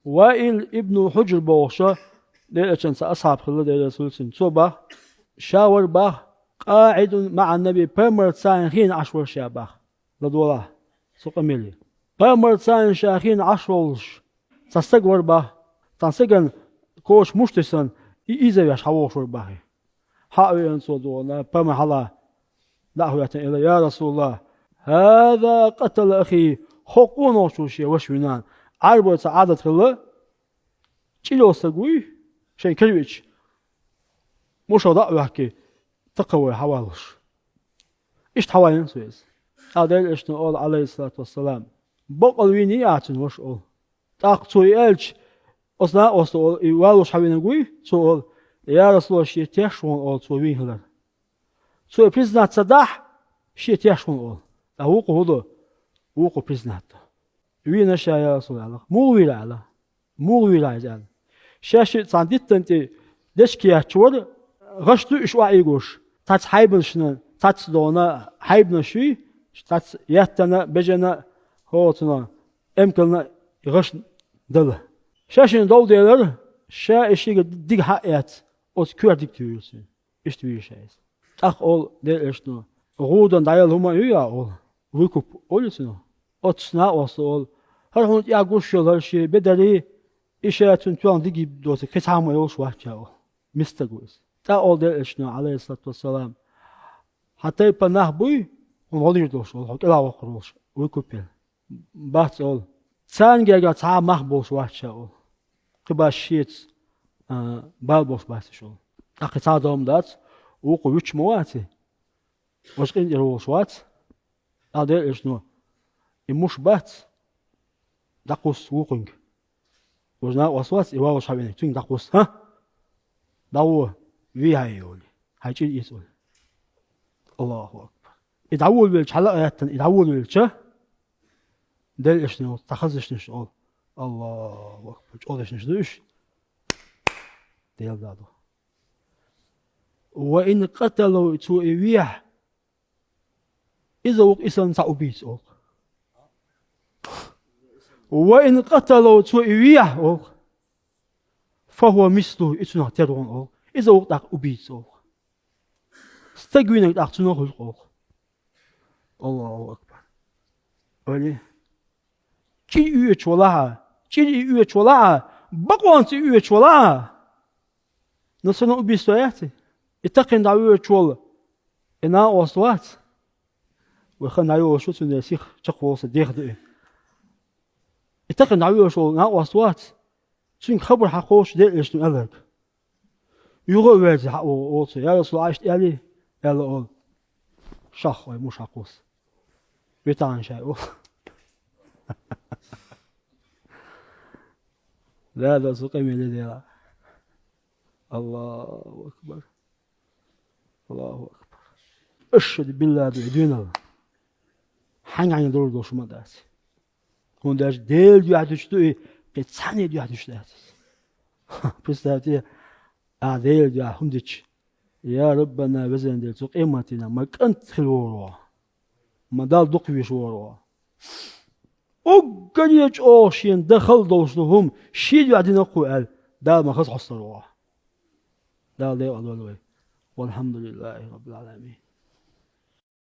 وائل ابن حجر بوغشة ليلة أصحاب خلال رسول صبح شاور بخ قاعد مع النبي بمر سانخين عشور شابخ لدولا سوق ميلي بمر سان شاخين عشورش تستقور بخ تنسجن كوش مشتسن إذا يش حوشور بخ حاوي أنسو دولا بمر حلا دعوة إلى يا رسول الله هذا قتل أخي حقون وشوشي وشونان عربو سعادة خلا تشيلو سقوي شيء كريش مش دعوة كي تقوى حوالش إيش تحوالين سويس هذا إيش نقول عليه الصلاة والسلام بقول ويني أعتن وش قول تاقتوي إلش أصلا أصلا يوالوش حوين قوي تقول يا رسول الله شيء تيشون قول تقول وين هلا تقول بريزنات صداح شيء تيشون قول أوقو هذا وقو بريزنات وين أشياء يا رسول الله مو ويلا مو ويلا جال شاشة صنديت أنت ليش كيا تقول غشتو إيش واعيقوش تات حيبنشنا تات دونا حيبنا شيء تات ياتنا بجنا هوتنا امكلنا غش دله شاشين دول ديلر شا إشي ديك حقيات أوت كور ديك تيوسين إيش تبي شيء أخ أول ديل إشنا غودن دايل هما يا أول ويكوب أولسنا أوتسنا أول هر هون يا غوشيل هالشيء بدري إيشة تنتوان ديجي دوت كتامو يوش واحد مستقوس تا أول ديل إشنا عليه الصلاة والسلام حتى يبناه بوي ونغادر دوش أول كلا وقروش ويكوبيل بس أول سانجا تا محبوس واحد أول كباشيت بالبوس بس شو أخي تا دوم دات وقو يوش مواتي وش كن يروش وات هذا إشنا يمش بات دقوس وقنج وجنا وصوات يواوش حبينك تين دقوس ها داو في هايولي هايجي يسول الله أكبر يدعول بالش حلا ياتن يدعول بالش دل إشنا تخزش نشأل الله أكبر أولش نشدوش ديال دادو وإن قتلوا توئويه إذا وق إسان سأبيت أوك وإن قتلوا توئويه أوك فهو مثله إتنا ترون أوك إذا وق داك أبيت أوك استقوينك داك تنوخل أوك الله أكبر ولي كي يوش ولا كي يوش ولا بقوان تي يوش ولا نصنا أبيت سوياتي يتقن دعوة يوش إنا وصوات وخنا يوشو تنسيخ تقوس ديخ دي يتقن دعوة يوشو إنا وصوات تن خبر حقوش دي إيش نقلك يغو ويزي حقو أوتي يا رسول عايشت يالي يالا أول شخ مش حقوس بيتان شيء لا لا سوقي من ديلا الله أكبر الله أكبر أشهد بالله بعدنا حنگ عن دور دوش ما داس كون داش ديل دو عدوش دوي قتصاني دو عدوش داس بستاتي عديل دو عهمدش يا ربنا وزن ديل سوق إيماتنا ما كنت خلوروا ما دال دقوي شوروا وقريج أوشين دخل دوشلهم شيد عدنا قوال دال ما خص حصروا دال ديل أدولوي والحمد لله رب العالمين